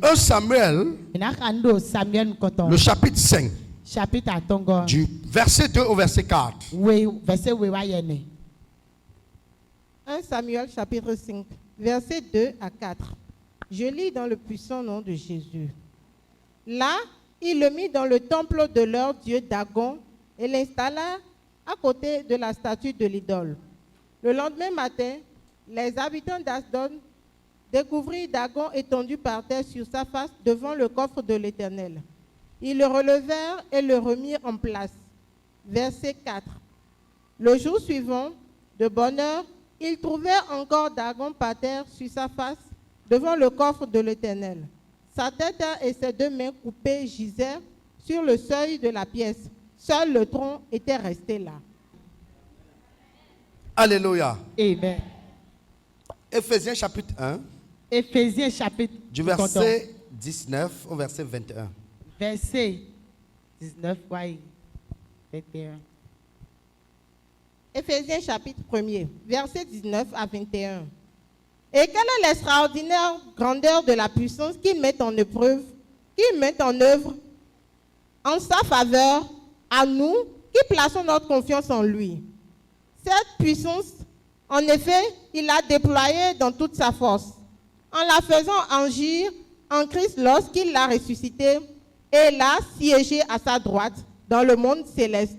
1 Samuel, le chapitre 5, du verset 2 au verset 4. 1 Samuel chapitre 5, verset 2 à 4. Je lis dans le puissant nom de Jésus. Là, il le mit dans le temple de leur dieu Dagon et l'installa à côté de la statue de l'idole. Le lendemain matin, les habitants d'Asdod découvrirent Dagon étendu par terre sur sa face devant le coffre de l'Éternel. Ils le relevèrent et le remirent en place. Verset 4. Le jour suivant, de bonne heure, ils trouvèrent encore Dagon par terre sur sa face devant le coffre de l'Éternel. Sa tête et ses 2 mains coupées gisaient sur le seuil de la pièce. Seul le tronc était resté là. Alléluia. Amen. Éphésiens chapitre 1. Éphésiens chapitre du verset 19 au verset 21. Verset 19, 21. Éphésiens chapitre 1er, verset 19 à 21. Et quelle est l'extraordinaire grandeur de la puissance qu'il met en œuvre en sa faveur à nous qui plaçons notre confiance en lui. Cette puissance, en effet, il l'a déployée dans toute sa force, en la faisant agir en Christ lorsqu'il l'a ressuscité et l'a siégé à sa droite dans le monde céleste.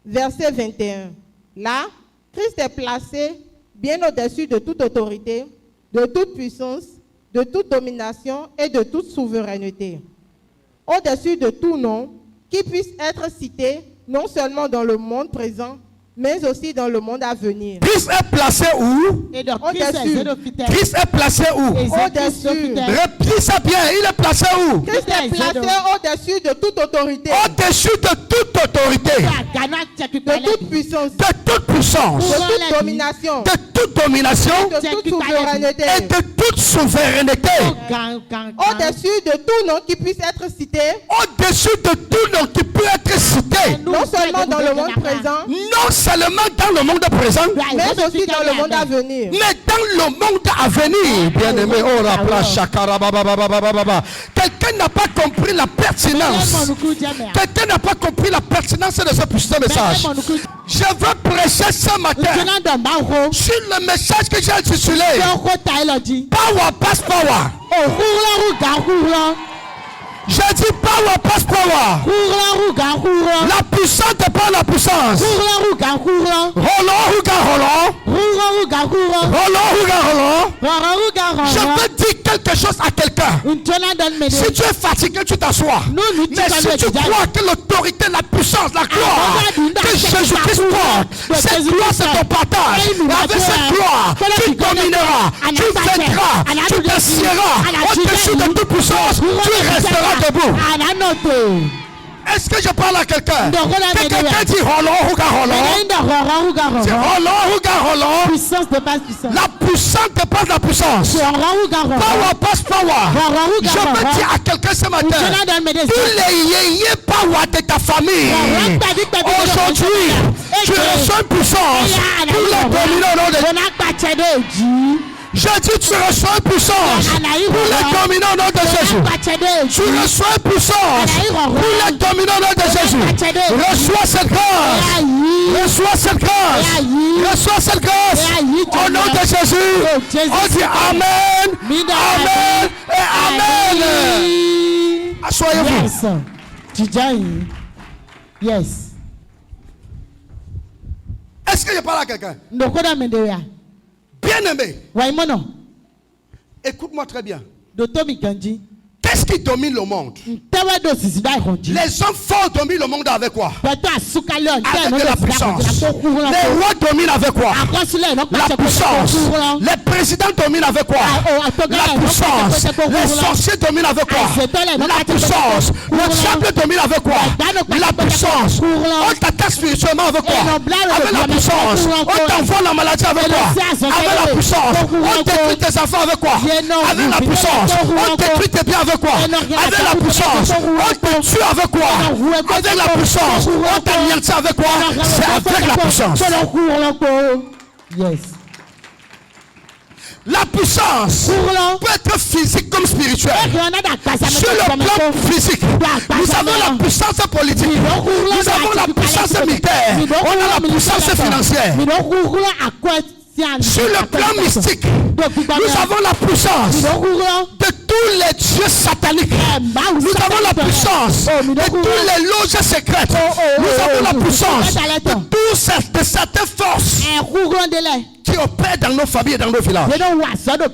Verset 21. Là, Christ est placé bien au-dessus de toute autorité, de toute puissance, de toute domination et de toute souveraineté. Au-dessus de tout nom qui puisse être cité non seulement dans le monde présent, mais aussi dans le monde à venir. Christ est placé où? Christ est placé où? Au-dessus. Dis ça bien, il est placé où? Christ est placé au-dessus de toute autorité. Au-dessus de toute autorité. De toute puissance. De toute puissance. De toute domination. De toute domination. De toute souveraineté. Et de toute souveraineté. Au-dessus de tout nom qui puisse être cité. Au-dessus de tout nom qui peut être cité. Non seulement dans le monde présent. Non seulement dans le monde présent. Mais aussi dans le monde à venir. Mais dans le monde à venir. Bien-aimé, oh la place Shakara baba baba baba. Quelqu'un n'a pas compris la pertinence. Quelqu'un n'a pas compris la pertinence de ce puissant message. Je veux prêcher ce matin sur le message que j'ai intitulé Power pass power. J'ai dit power pass power. La puissance dépend de la puissance. Je veux dire quelque chose à quelqu'un. Si tu es fatigué, tu t'assois. Mais si tu crois que l'autorité, la puissance, la gloire que Jésus-Christ porte, cette gloire c'est ton partage. Et avec cette gloire, tu domineras, tu vaincras, tu t'assieras au-dessus de toute puissance. Tu resteras debout. Est-ce que je parle à quelqu'un? Quelqu'un dit Puissance dépasse puissance. La puissance dépasse la puissance. Power pass power. Je veux dire à quelqu'un ce matin, tous les yéyé power de ta famille, aujourd'hui, tu reçois une puissance pour les dominer au nom de Jésus. Je dis tu reçois une puissance pour les dominer au nom de Jésus. Tu reçois une puissance pour les dominer au nom de Jésus. Reçois cette grâce. Reçois cette grâce. Reçois cette grâce. Au nom de Jésus. On dit Amen. Amen et Amen. Assoyez-vous. Yes. Est-ce que je parle à quelqu'un? Bien-aimé, écoute-moi très bien. Qu'est-ce qui domine le monde? Les hommes forts dominent le monde avec quoi? Avec de la puissance. Les rois dominent avec quoi? La puissance. Les présidents dominent avec quoi? La puissance. Les sorciers dominent avec quoi? La puissance. Le diable domine avec quoi? La puissance. On t'attaque spirituellement avec quoi? Avec la puissance. On t'envoie la maladie avec quoi? Avec la puissance. On détruit tes enfants avec quoi? Avec la puissance. On détruit tes biens avec quoi? Avec la puissance. On te tue avec quoi? Avec la puissance. On t'anéantit avec quoi? C'est avec la puissance. Yes. La puissance peut être physique comme spirituelle. Sur le plan physique, nous avons la puissance politique, nous avons la puissance militaire, on a la puissance financière. Sur le plan mystique, nous avons la puissance de tous les dieux sataniques. Nous avons la puissance de tous les loges secrètes. Nous avons la puissance de certaines forces qui opèrent dans nos familles et dans nos villages. Donc,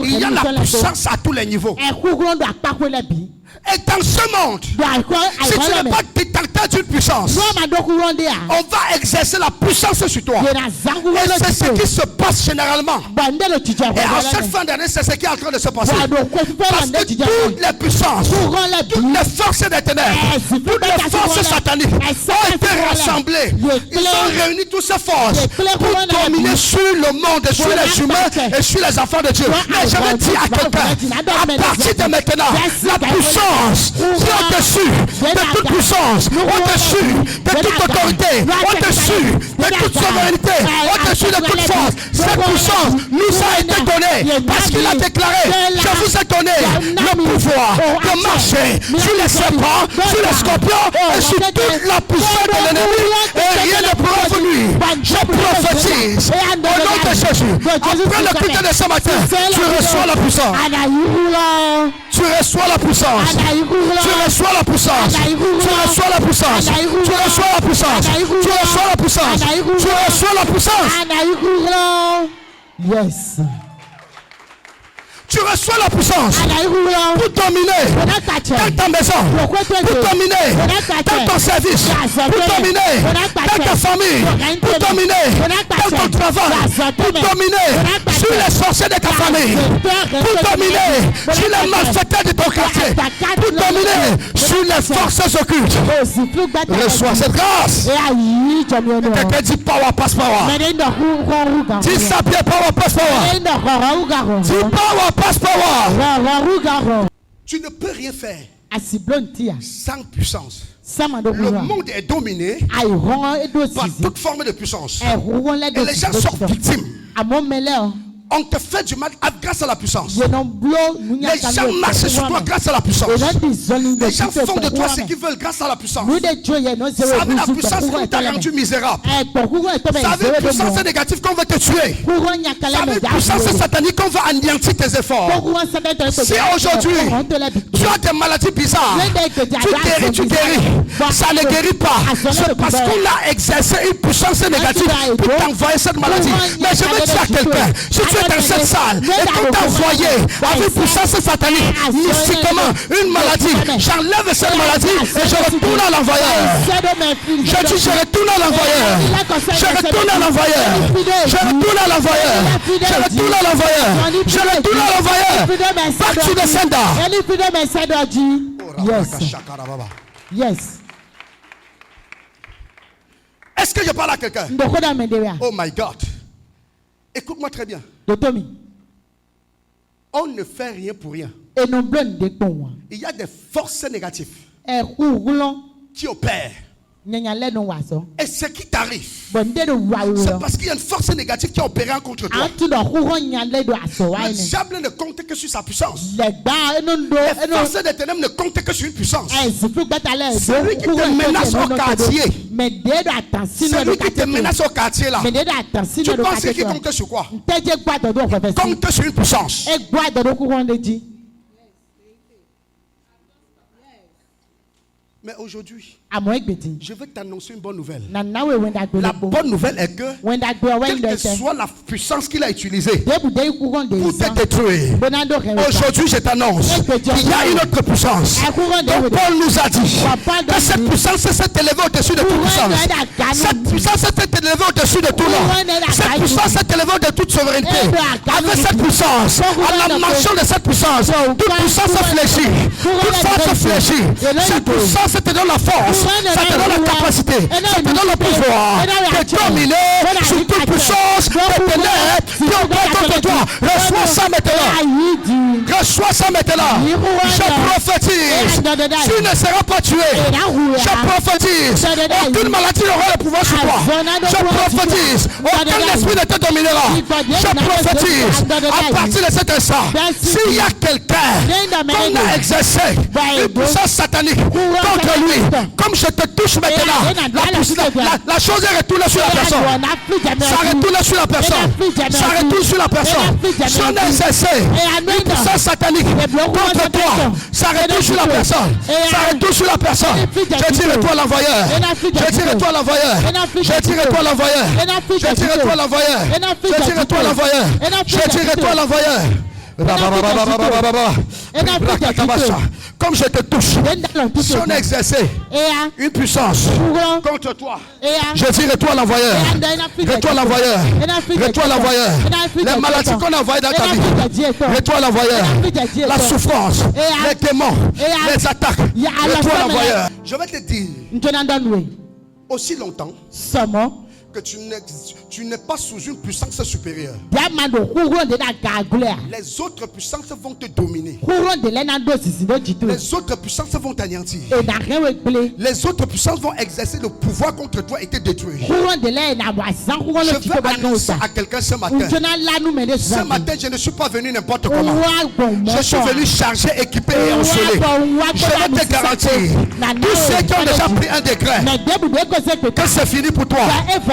il y a la puissance à tous les niveaux. Et dans ce monde, si tu n'es pas détenteur d'une puissance, on va exercer la puissance sur toi. Et c'est ce qui se passe généralement. Et à cette fin d'année, c'est ce qui est en train de se passer. Parce que toutes les puissances, toutes les forces des ténèbres, toutes les forces sataniques ont été rassemblées. Ils ont réuni toutes ces forces pour dominer sur le monde, sur les humains et sur les enfants de Dieu. Mais je vais dire à quelqu'un, à partir de maintenant, la puissance qui est au-dessus de toute puissance, au-dessus de toute autorité, au-dessus de toute souveraineté, au-dessus de toute force, cette puissance nous a été donnée parce qu'il a déclaré: je vous ai donné le pouvoir de marcher sur les serpents, sur les scorpions et sur toute la puissance de l'ennemi, et rien ne pourra vous nuire. Je prophétise au nom de Jésus. Après le culte de ce matin, tu reçois la puissance. Tu reçois la puissance. Tu reçois la puissance. Tu reçois la puissance. Tu reçois la puissance. Tu reçois la puissance. Tu reçois la puissance. Yes. Tu reçois la puissance pour dominer dans ta maison, pour dominer dans ton service, pour dominer dans ta famille, pour dominer dans ton travail, pour dominer sur les sorciers de ta famille, pour dominer sur les malfaiteurs de ton quartier, pour dominer sur les forces occultes. Reçois cette grâce. Quelqu'un dit power, pass power. Dis ça bien, power, pass power. Dis power, pass power. Tu ne peux rien faire sans puissance. Le monde est dominé par toute forme de puissance. Et les gens sont victimes. On te fait du mal grâce à la puissance. Les gens marchent sur toi grâce à la puissance. Les gens font de toi ce qu'ils veulent grâce à la puissance. Ça veut la puissance qu'on t'a rendu misérable. Ça veut la puissance négative qu'on veut te tuer. Ça veut la puissance satanique qu'on veut anéantir tes efforts. Si aujourd'hui tu as des maladies bizarres, tu guéris. Ça ne guérit pas. C'est parce qu'on a exercé une puissance négative pour t'envoyer cette maladie. Mais je veux dire à quelqu'un, si tu dans cette salle et qu'on t'a envoyé avec puissance satanique, mystiquement, une maladie, j'enlève cette maladie et je retourne à l'envoyeur. Je dis je retourne à l'envoyeur. Je retourne à l'envoyeur. Je retourne à l'envoyeur. Je retourne à l'envoyeur. Je retourne à l'envoyeur. Back to the sender. Yes. Est-ce que je parle à quelqu'un? Oh my God. Écoute-moi très bien. On ne fait rien pour rien. Il y a des forces négatives qui opèrent. Et ce qui t'arrive, c'est parce qu'il y a une force négative qui a opéré contre toi. Le diable ne compte que sur sa puissance. Les forces des ténèbres ne comptent que sur une puissance. Celui qui te menace au quartier, celui qui te menace au quartier là, tu penses qu'il compte sur quoi? Compte sur une puissance. Mais aujourd'hui, je veux t'annoncer une bonne nouvelle. La bonne nouvelle est que, quelle que soit la puissance qu'il a utilisée pour te détruire, aujourd'hui je t'annonce qu'il y a une autre puissance. Donc Paul nous a dit que cette puissance s'est élevée au-dessus de toute puissance. Cette puissance s'est élevée au-dessus de tout nom. Cette puissance s'est élevée au-dessus de toute souveraineté. Avec cette puissance, à la mention de cette puissance, toute puissance fléchit, toute force fléchit. Cette puissance ça te donne la force, ça te donne la capacité, ça te donne le pouvoir de dominer sur toute puissance des ténèbres qui opèrent contre toi. Reçois ça maintenant. Reçois ça maintenant. Je prophétise. Tu ne seras pas tué. Je prophétise. Aucune maladie n'aura le pouvoir sur toi. Je prophétise. Aucun esprit ne te dominera. Je prophétise. À partir de cet instant, s'il y a quelqu'un qu'on a exercé une puissance satanique contre lui, comme je te touche maintenant, la chose est retournée sur la personne. Ça retourne sur la personne. Ça retourne sur la personne. Si on a exercé une puissance satanique contre toi, ça retourne sur la personne. Ça retourne sur la personne. Je tire-toi l'envoyeur. Je tire-toi l'envoyeur. Je tire-toi l'envoyeur. Je tire-toi l'envoyeur. Je tire-toi l'envoyeur. Je tire-toi l'envoyeur. Comme je te touche, si on a exercé une puissance contre toi, je dis retourne l'envoyeur, retourne l'envoyeur, retourne l'envoyeur. Les maladies qu'on a envoyées dans ta vie, retourne l'envoyeur. La souffrance, les démons, les attaques, retourne l'envoyeur. Je vais te dire, aussi longtemps que tu n'es pas sous une puissance supérieure, les autres puissances vont te dominer. Les autres puissances vont t'anéantir. Les autres puissances vont exercer le pouvoir contre toi et te détruire. Je veux annoncer à quelqu'un ce matin. Ce matin, je ne suis pas venu n'importe comment. Je suis venu chargé, équipé et ensolé. Je vais te garantir, tous ceux qui ont déjà pris un décret, que c'est fini pour toi,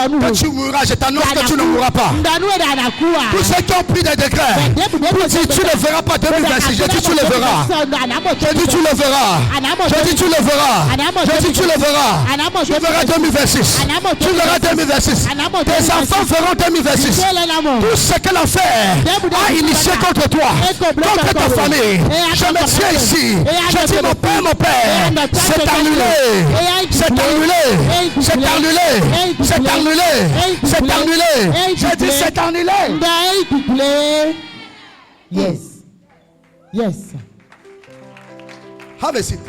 que tu mourras, je t'annonce que tu ne mourras pas. Tous ceux qui ont pris des décrets pour dire tu ne verras pas 2026, je dis tu le verras. Je dis tu le verras. Je dis tu le verras. Je dis tu le verras. Tu verras 2026. Tu verras 2026. Tes enfants verront 2026. Tout ce que l'enfer a initié contre toi, contre ta famille, je me tiens ici. Je dis mon père, c'est annulé. C'est annulé. C'est annulé. C'est annulé. C'est annulé. Je dis c'est annulé. Yes. Yes. Have a seat.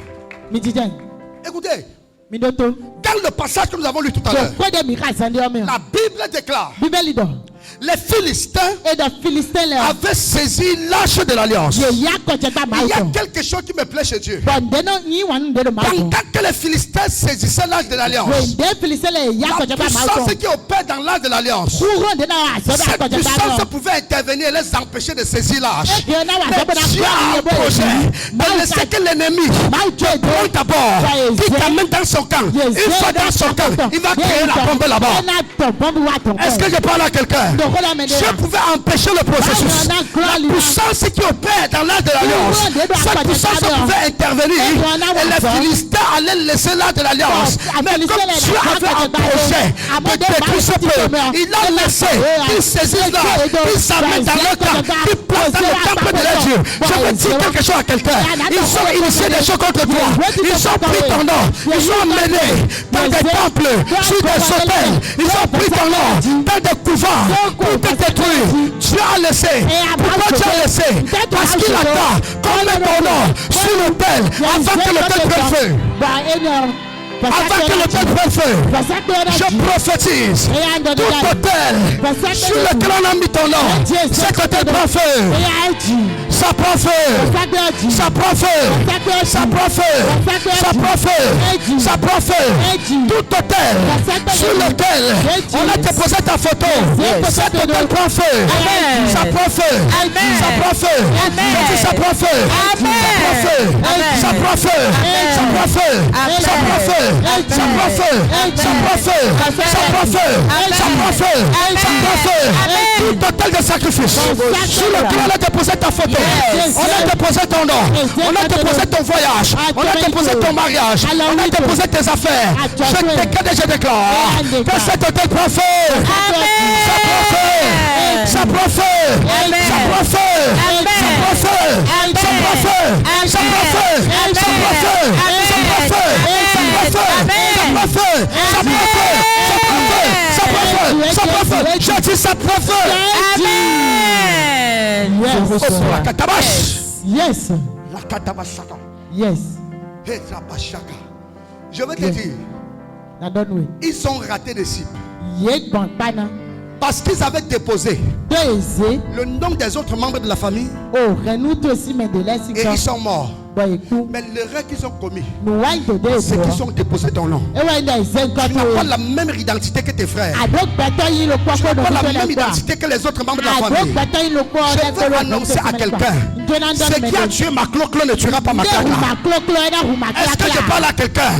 Écoutez, Minoto. dans le passage que nous avons lu tout à l'heure, la Bible déclare les Philistins avaient saisi l'arche de l'alliance. Il y a quelque chose qui me plaît chez Dieu. Pendant que les Philistins saisissaient l'arche de l'alliance, la puissance qui opère dans l'arche de l'alliance, cette puissance pouvait intervenir et les empêcher de saisir l'arche. Mais Dieu a un projet de laisser que l'ennemi te prenne d'abord, qui t'amène dans son camp. Une fois dans son camp, il va créer la bombe là-bas. Est-ce que je parle à quelqu'un? Dieu pouvait empêcher le processus. La puissance qui opère dans l'arche de l'alliance, cette puissance pouvait intervenir et les Philistins allaient laisser l'arche de l'alliance. Mais comme Dieu avait un projet de détruire ce peuple, il a laissé qu'ils saisissent l'arche, qu'ils s'amènent dans leur camp, qu'ils placent dans le temple de leur Dieu. Je veux dire quelque chose à quelqu'un. Ils ont initié des choses contre toi. Ils ont pris ton nom. Ils ont emmené dans des temples, sur des autels. Ils ont pris ton nom dans des couvents pour te détruire. Dieu a laissé. Pourquoi Dieu a laissé? Parce qu'il attend qu'on mette ton nom sur l'autel avant que l'autel prenne feu. Avant que l'autel prenne feu, je prophétise tout autel sur lequel on a mis ton nom. Cet autel prend feu. Ça prend feu. Ça prend feu. Ça prend feu. Ça prend feu. Ça prend feu. Tout autel sur lequel on a déposé ta photo. Cet autel prend feu. Ça prend feu. Ça prend feu. Ça prend feu. Ça prend feu. Ça prend feu. Ça prend feu. Ça prend feu. Ça prend feu. Ça prend feu. Ça prend feu. Ça prend feu. Tout total de sacrifice sur lequel on a déposé ta photo. On a déposé ton nom. On a déposé ton voyage. On a déposé ton mariage. On a déposé tes affaires. Je déclare et je déclare que cet hôtel prend feu. Ça prend feu. Ça prend feu. Ça prend feu. Ça prend feu. Ça prend feu. Ça prend feu. Ça prend feu. Ça prend feu. Ça prend feu. Ça prend feu. Ça prend feu. Ça prend feu. Ça prend feu. Je dis ça prend feu. La katabash. Yes. La katabashaka. Yes. Hey, la bashaka. Je veux te dire, ils ont raté des cibles. Parce qu'ils avaient déposé le nom des autres membres de la famille et ils sont morts. Mais l'erreur qu'ils ont commis, c'est qu'ils ont déposé ton nom. Tu n'as pas la même identité que tes frères. Tu n'as pas la même identité que les autres membres de la famille. Je veux annoncer à quelqu'un, ce qui a tué Macloclo ne tuera pas Makaka. Est-ce que je parle à quelqu'un?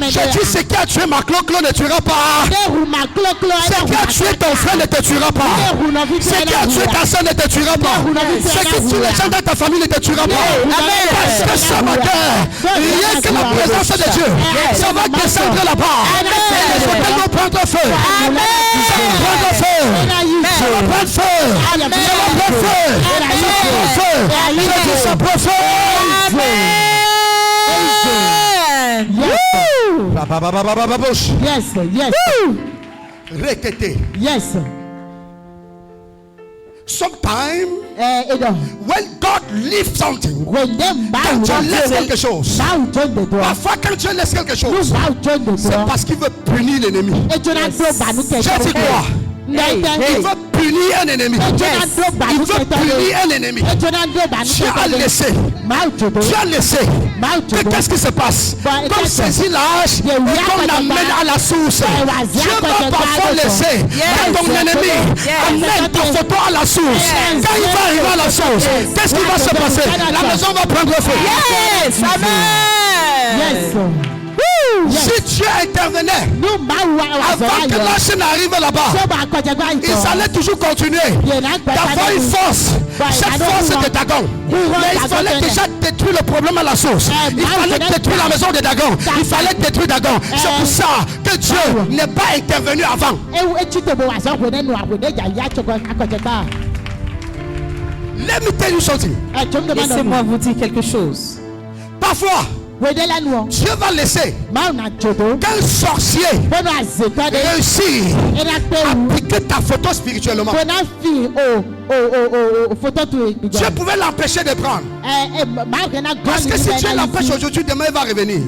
Je dis, ce qui a tué Macloclo ne tuera pas. Ce qui a tué ton frère ne te tuera pas. Ce qui a tué ta soeur ne te tuera pas. Ce qui tue les gens dans ta famille ne te tuera pas. Parce que ce matin, rien que la présence de Dieu, ça va descendre là-bas. Les hôtels vont prendre feu. Ça va prendre feu. Ça va prendre feu. Ça va prendre feu. Ça va prendre feu. Yes, yes. Requêter. Yes. Sometimes, when God leaves something, quand Dieu laisse quelque chose, parfois quand Dieu laisse quelque chose, c'est parce qu'il veut punir l'ennemi. J'ai dit quoi? Il veut punir un ennemi. Il veut punir un ennemi. Tu as laissé. Tu as laissé. Qu'est-ce qui se passe? Comme saisit l'âge et qu'on amène à la source. Dieu va parfois laisser ton ennemi amène ta photo à la source. Quand il va arriver à la source, qu'est-ce qui va se passer? La maison va prendre feu. Yes, amen. Si Dieu intervenait avant que l'âge n'arrive là-bas, ils allaient toujours continuer d'avoir une force. Cette force de Dagon. Mais il fallait déjà détruire le problème à la source. Il fallait détruire la maison de Dagon. Il fallait détruire Dagon. C'est pour ça que Dieu n'est pas intervenu avant. Let me tell you something. Laissez-moi vous dire quelque chose. Parfois, Dieu va laisser qu'un sorcier réussisse à piquer ta photo spirituellement. Dieu pouvait l'empêcher de prendre. Parce que si Dieu l'empêche aujourd'hui, demain il va revenir.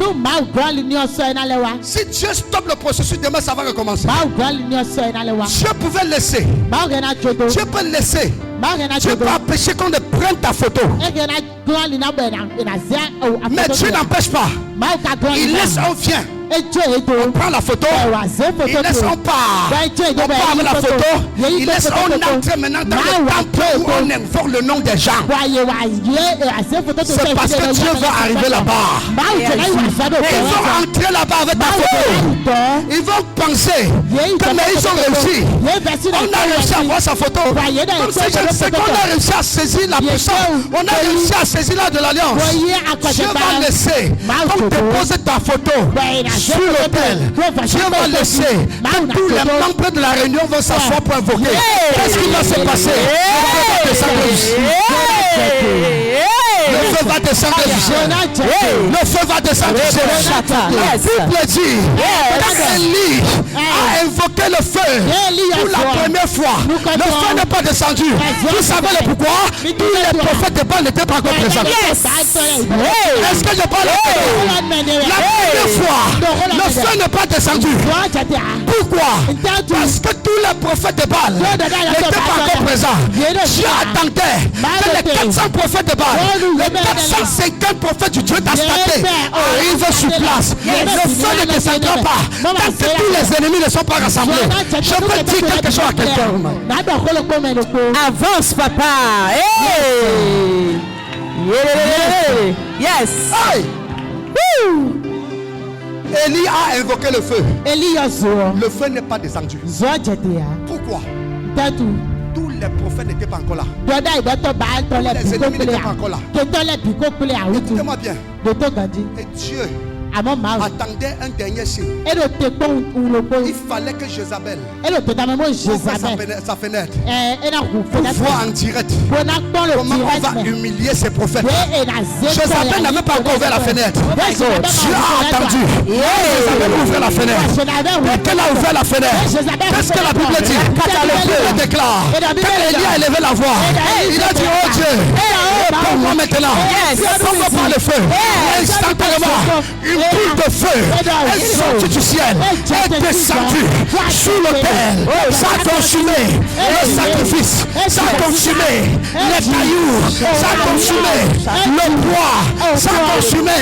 Si Dieu stoppe le processus, demain ça va recommencer. Dieu pouvait laisser. Dieu peut laisser. Dieu peut empêcher qu'on ne prenne ta photo. Mais Dieu n'empêche pas. Il laisse, on vient. On prend la photo. Il laisse, on part. On part avec la photo. Il laisse, on entre maintenant dans le temple où on invoque le nom des gens. C'est parce que Dieu va arriver là-bas. Ils vont entrer là-bas avec ta photo. Ils vont penser que mais ils ont réussi. On a réussi à voir sa photo. C'est qu'on a réussi à saisir la puissance. On a réussi à saisir là de l'alliance. Dieu va laisser. Comme déposer ta photo sur l'autel. Dieu va laisser. Tous les membres de la réunion vont s'asseoir pour invoquer. Qu'est-ce qui va se passer? Le feu va descendre du ciel. Le feu va descendre du ciel. La Bible dit, quand Élie a invoqué le feu pour la première fois, le feu n'est pas descendu. Vous savez le pourquoi? Tous les prophètes de Baal n'étaient pas encore présents. Est-ce que je parle à la première fois, le feu n'est pas descendu. Pourquoi? Parce que tous les prophètes de Baal n'étaient pas encore présents. Dieu attendait que les 400 prophètes de Baal, les 450 prophètes du Dieu d'Astaté arrivent sur place. Le feu ne descendra pas tant que tous les ennemis ne sont pas rassemblés. Je peux dire quelque chose à quelqu'un. Avance, papa. Hey. Yes. Hey. Élie a invoqué le feu. Le feu n'est pas descendu. Pourquoi? Tous les prophètes n'étaient pas encore là. Les ennemis n'étaient pas encore là. Écoutez-moi bien. Et Dieu attendait un dernier signe. Il fallait que Jézabel ouvre sa fenêtre pour voir en direct comment on va humilier ces prophètes. Jézabel n'avait pas encore ouvert la fenêtre. Dieu a attendu. Jézabel ouvre la fenêtre. Dès qu'elle a ouvert la fenêtre, qu'est-ce que la Bible dit? Elle déclare. Quand Élie a élevé la voix, il a dit, oh Dieu, réponds-moi maintenant. Réponds-moi par le feu. Instantanément, boule de feu est sortie du ciel, est descendue sur l'autel. Ça a consumé le sacrifice, ça a consumé les cailloux, ça a consumé le bois, ça a consumé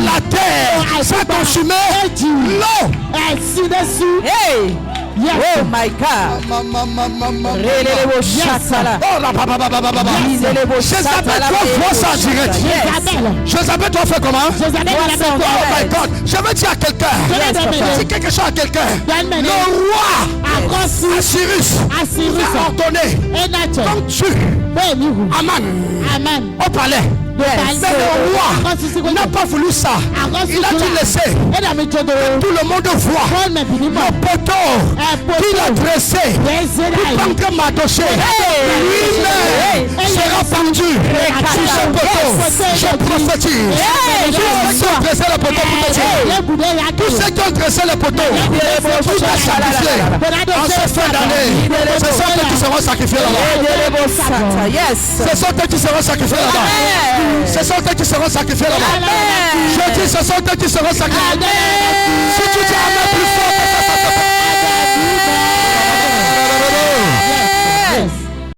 la terre, ça a consumé l'eau. Hey! Oh my God. Jézabel, toi, vois ça en direct. Jézabel, toi, fais comment? Oh my God. Je veux dire à quelqu'un. Dis quelque chose à quelqu'un. Le roi Assyrus a ordonné qu'on tue Aman au palais. Mais le roi n'a pas voulu ça. Il a dû laisser tout le monde voir le poteau qu'il a dressé pour prendre Mardochée. Lui-même sera pendu sur ce poteau. Je prophétise. Tous ceux qui ont dressé le poteau pour te tuer, tous ceux qui ont dressé le poteau pour te sacrifier en cette fin d'année, ce sont eux qui seront sacrifiés là-bas. Ce sont eux qui seront sacrifiés là-bas. Ce sont eux qui seront sacrifiés là-bas. Je dis, ce sont eux qui seront sacrifiés. Si tu dis Amen plus fort, que ça se fait.